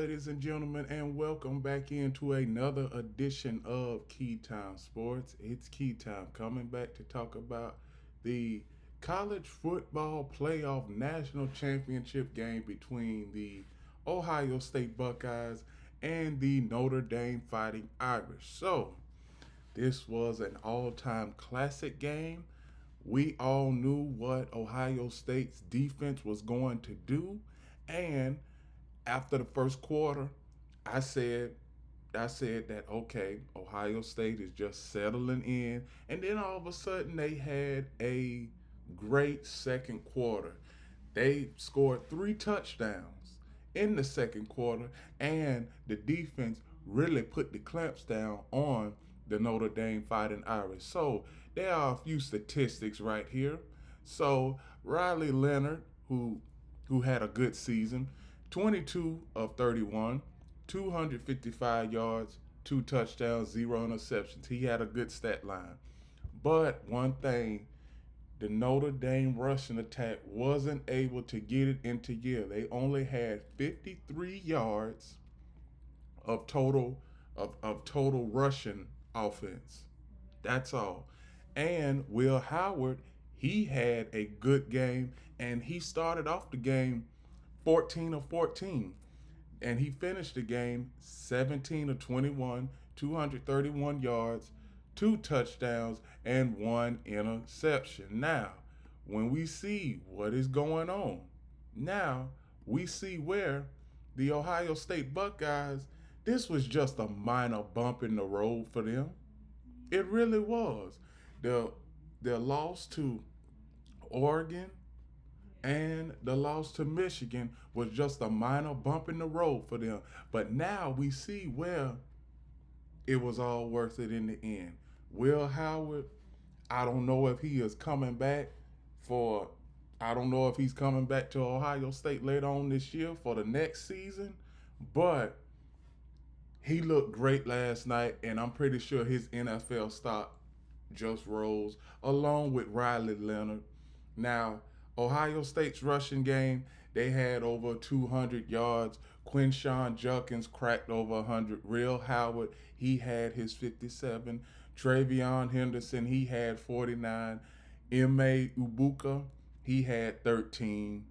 Ladies and gentlemen, and welcome back into another edition of Key Time Sports. It's Key Time coming back to talk about the college football playoff national championship game between the Ohio State Buckeyes and the Notre Dame Fighting Irish. So, this was an all time classic game. We all knew what Ohio State's defense was going to do, and after the first quarter, I said I said that okay, Ohio State is just settling in, and then all of a sudden they had a great second quarter. They scored three touchdowns in the second quarter, and the defense really put the clamps down on the Notre Dame Fighting Irish. So there are a few statistics right here. So Riley Leonard, who had a good season, 22 of 31, 255 yards, two touchdowns, zero interceptions. He had a good stat line. But one thing, the Notre Dame rushing attack wasn't able to get it into gear. They only had 53 yards of total rushing offense. That's all. And Will Howard, he had a good game, and he started off the game 14 of 14, and he finished the game 17 of 21, 231 yards, two touchdowns, and one interception. Now, when we see what is going on, now we see where the Ohio State Buckeyes, this was just a minor bump in the road for them. It really was. The the loss to Oregon and the loss to Michigan was just a minor bump in the road for them. But now we see where it was all worth it in the end. Will Howard, I don't know if he is coming back for, I don't know if he's coming back to Ohio State later on this year for the next season, but he looked great last night, and I'm pretty sure his NFL stock just rose along with Riley Leonard. Now, Ohio State's rushing game, they had over 200 yards. Quinshawn Judkins cracked over 100. Real Howard, he had his 57. Travion Henderson, he had 49. M.A. Ubuka, he had 13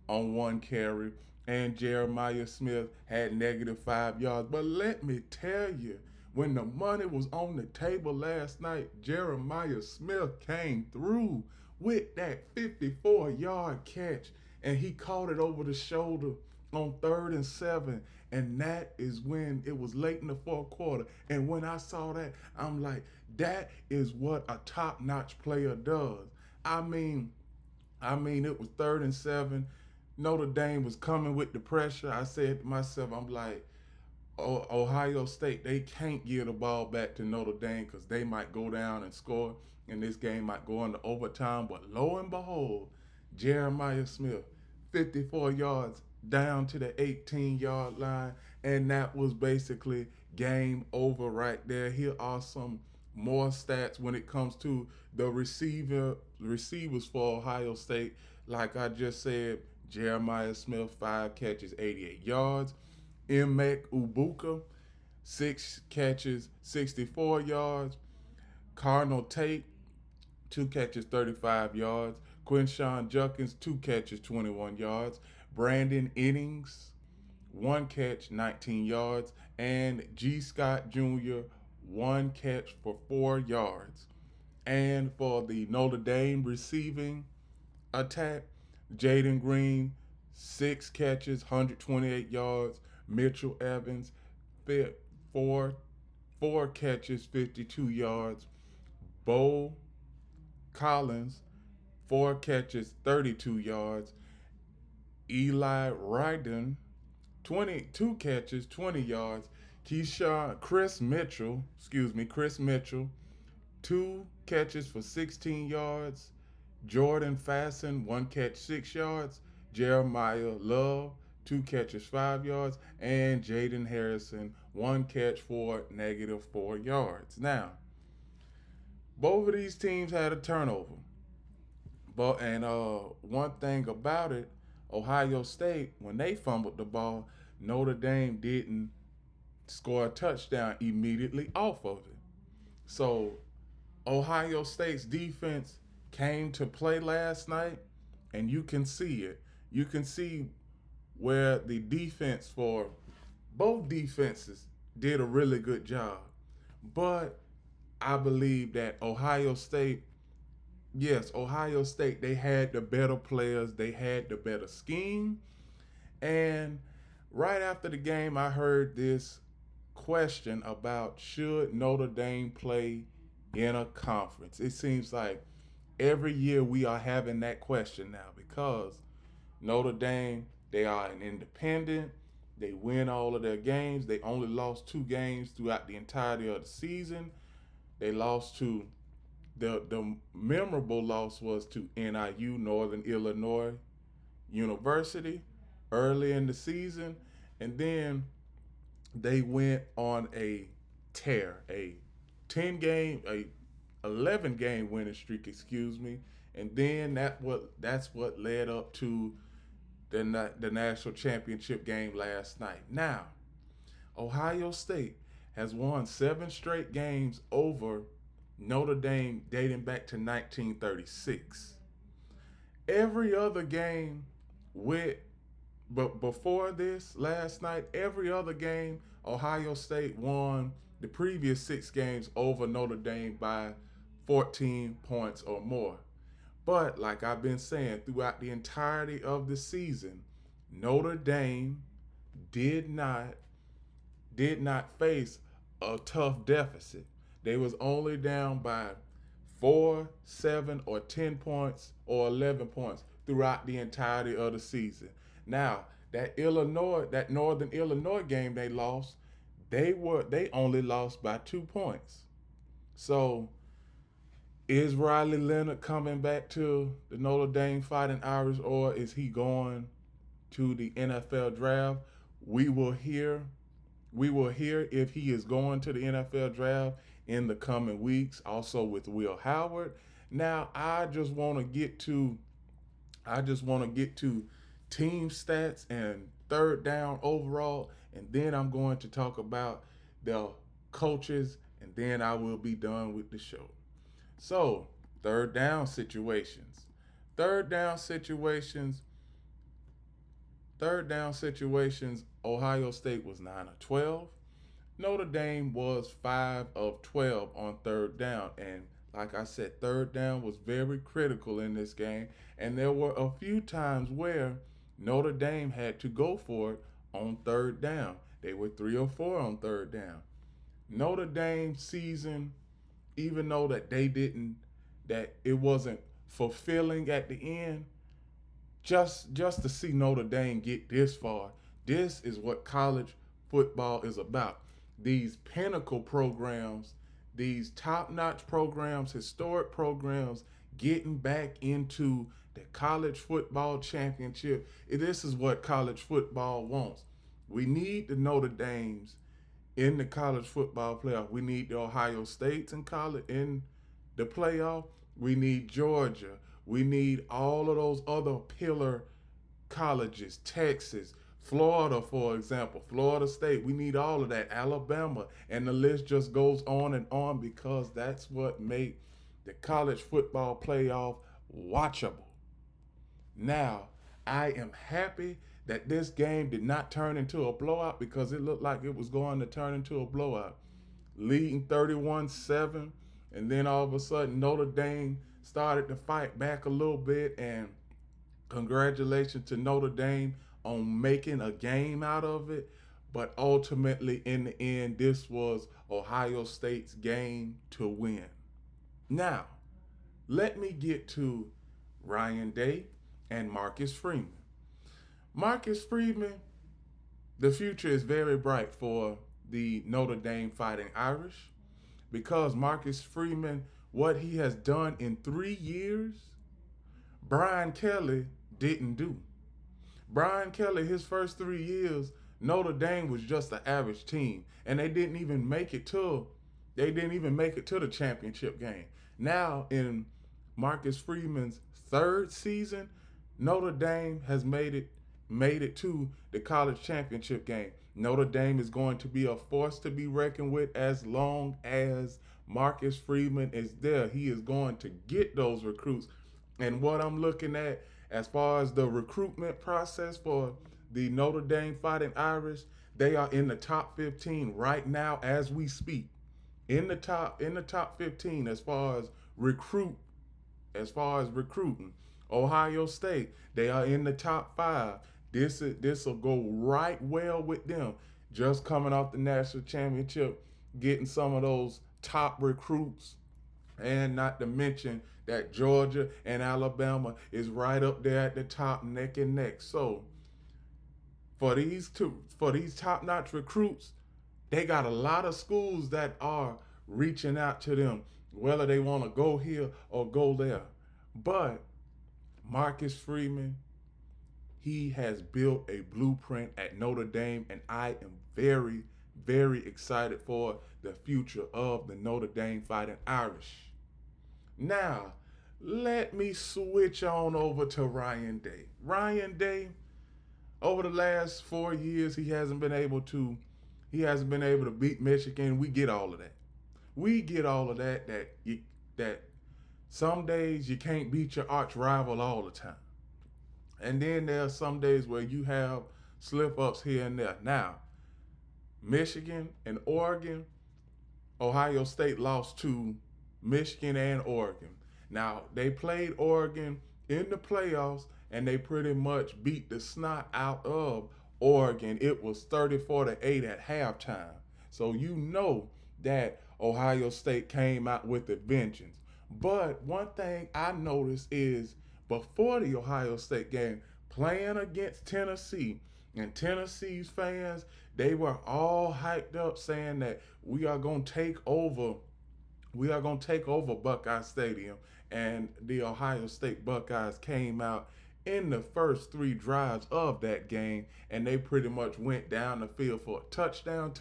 on one carry. And Jeremiah Smith had -5 yards. But let me tell you, when the money was on the table last night, Jeremiah Smith came through with that 54-yard catch, and he caught it over the shoulder on 3rd and 7. And that is when it was late in the fourth quarter. And when I saw that, I'm like, that is what a top-notch player does. I mean, it was 3rd and 7. Notre Dame was coming with the pressure. I said to myself, I'm like, Ohio State, they can't give the ball back to Notre Dame because they might go down and score, and this game might go into overtime. But lo and behold, Jeremiah Smith, 54 yards down to the 18-yard line, and that was basically game over right there. Here are some more stats when it comes to the receivers for Ohio State. Like I just said, Jeremiah Smith, 5 catches, 88 yards. Emek Ubuka, 6 catches, 64 yards. Cardinal Tate, 2 catches, 35 yards. Quinshawn Judkins, 2 catches, 21 yards. Brandon Innings, 1 catch, 19 yards. And G. Scott Jr., 1 catch for 4 yards. And for the Notre Dame receiving attack, Jaden Green, 6 catches, 128 yards. Mitchell Evans, four, 4 catches, 52 yards. Bo Collins, 4 catches, 32 yards. Eli Ryden, 22 catches, 20 yards. Chris Mitchell, 2 catches for 16 yards. Jordan Fasten, 1 catch, 6 yards. Jeremiah Love, 2 catches, 5 yards. And Jaden Harrison, 1 catch for -4 yards. Now, both of these teams had a turnover. But one thing about it, Ohio State, when they fumbled the ball, Notre Dame didn't score a touchdown immediately off of it. So Ohio State's defense came to play last night, and you can see it. You can see where the defense for both defenses did a really good job. But I believe that Ohio State, yes, Ohio State, they had the better players, they had the better scheme. And right after the game, I heard this question about should Notre Dame play in a conference. It seems like every year we are having that question now because Notre Dame, they are an independent. They win all of their games. They only lost 2 games throughout the entirety of the season. They lost to the memorable loss was to NIU, Northern Illinois University, early in the season, and then they went on a tear, a 11 game winning streak, excuse me, and then that's what led up to the national championship game last night. Now, Ohio State has won 7 straight games over Notre Dame dating back to 1936. Every other game with but before this last night, every other game Ohio State won the previous 6 games over Notre Dame by 14 points or more. But like I've been saying throughout the entirety of the season, Notre Dame did not did not face a tough deficit. They was only down by 4, 7, or 10 points or 11 points throughout the entirety of the season. Now, that Northern Illinois game they lost, they only lost by 2 points. So is Riley Leonard coming back to the Notre Dame Fighting Irish, or is he going to the NFL draft? We will hear. We will hear if he is going to the NFL draft in the coming weeks. Also with Will Howard. Now I just want to get to team stats and third down overall, and then I'm going to talk about the coaches, and then I will be done with the show. So, third down situations. Third down situations. Third down situations. Ohio State was 9 of 12. Notre Dame was 5 of 12 on third down. And like I said, third down was very critical in this game. And there were a few times where Notre Dame had to go for it on third down. They were 3 or 4 on third down. Notre Dame season, even though that it wasn't fulfilling at the end, just to see Notre Dame get this far, this is what college football is about. These pinnacle programs, these top-notch programs, historic programs, getting back into the college football championship. This is what college football wants. We need the Notre Dames in the college football playoff. We need the Ohio States in the playoff. We need Georgia. We need all of those other pillar colleges, Texas, Florida, for example, Florida State. We need all of that, Alabama, and the list just goes on and on because that's what made the college football playoff watchable. Now, I am happy that this game did not turn into a blowout because it looked like it was going to turn into a blowout. Leading 31-7, and then all of a sudden Notre Dame started to fight back a little bit, and congratulations to Notre Dame on making a game out of it. But ultimately, in the end, this was Ohio State's game to win. Now, let me get to Ryan Day and Marcus Freeman. Marcus Freeman, the future is very bright for the Notre Dame Fighting Irish because Marcus Freeman, what he has done in 3 years, Brian Kelly didn't do. Brian Kelly, his first 3 years, Notre Dame was just an average team, and they didn't even make it to the championship game. Now in Marcus Freeman's third season, Notre Dame has made it to the college championship game. Notre Dame is going to be a force to be reckoned with as long as Marcus Freeman is there. He is going to get those recruits. And what I'm looking at as far as the recruitment process for the Notre Dame Fighting Irish, they are in the top 15 right now as we speak. In the top 15 as far as recruiting. Ohio State, they are in the top 5. This will go right well with them. Just coming off the national championship, getting some of those top recruits, and not to mention that Georgia and Alabama is right up there at the top, neck and neck. So for these top-notch recruits, they got a lot of schools that are reaching out to them, whether they want to go here or go there. But Marcus Freeman, he has built a blueprint at Notre Dame, and I am very, very excited for the future of the Notre Dame Fighting Irish. Now, let me switch on over to Ryan Day. Ryan Day, over the last 4 years, he hasn't been able to beat Michigan. We get all of that. We get all of that. That some days you can't beat your arch rival all the time. And then there are some days where you have slip ups here and there. Now, Michigan and Oregon, Ohio State lost to Michigan and Oregon. Now, they played Oregon in the playoffs and they pretty much beat the snot out of Oregon. It was 34-8 at halftime. So you know that Ohio State came out with a vengeance. But one thing I noticed is before the Ohio State game, playing against Tennessee, and Tennessee's fans, they were all hyped up saying that we are going to take over Buckeye Stadium. And the Ohio State Buckeyes came out in the first 3 drives of that game, and they pretty much went down the field for a touchdown,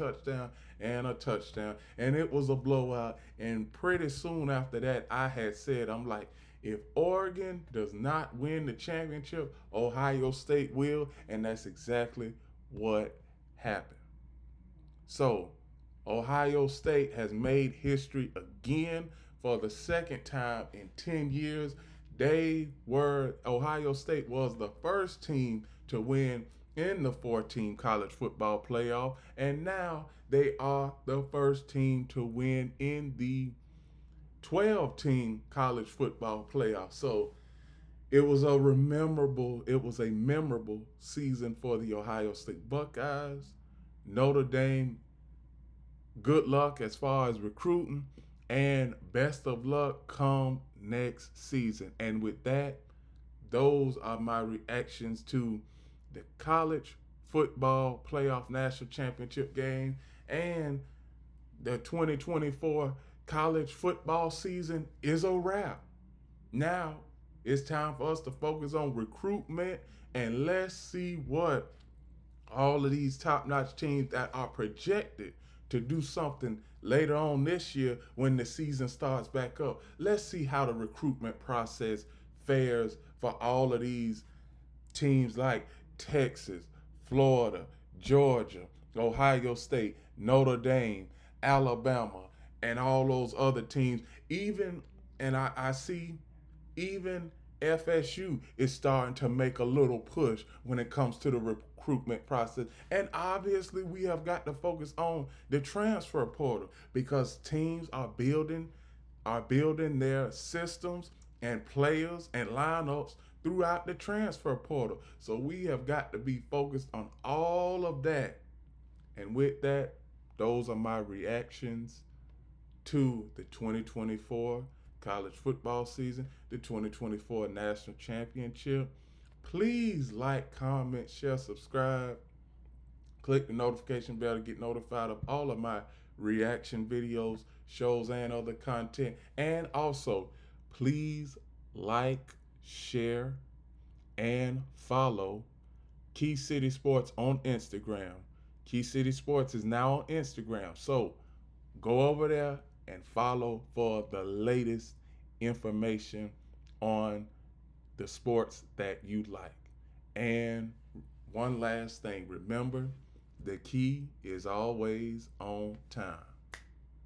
and a touchdown. And it was a blowout. And pretty soon after that, I had said, I'm like, if Oregon does not win the championship, Ohio State will. And that's exactly what happened. So, Ohio State has made history again for the second time in 10 years. Ohio State was the first team to win in the 14 college football playoff, and now they are the first team to win in the 12-team college football playoff. So it was a memorable season for the Ohio State Buckeyes. Notre Dame, good luck as far as recruiting, and best of luck come next season. And with that, those are my reactions to the college football playoff national championship game and the 2024 college football season is a wrap. Now it's time for us to focus on recruitment, and let's see what all of these top-notch teams that are projected to do something later on this year when the season starts back up. Let's see how the recruitment process fares for all of these teams like Texas, Florida, Georgia, Ohio State, Notre Dame, Alabama, and all those other teams. I see even FSU is starting to make a little push when it comes to the recruitment process. And obviously, we have got to focus on the transfer portal because teams are building their systems and players and lineups throughout the transfer portal. So we have got to be focused on all of that. And with that, those are my reactions to the 2024 college football season, the 2024 national championship. Please like, comment, share, subscribe. Click the notification bell to get notified of all of my reaction videos, shows, and other content. And also, please like, share, and follow Key City Sports on Instagram. Key City Sports is now on Instagram. So go over there and follow for the latest information on the sports that you like. And one last thing. Remember, the key is always on time.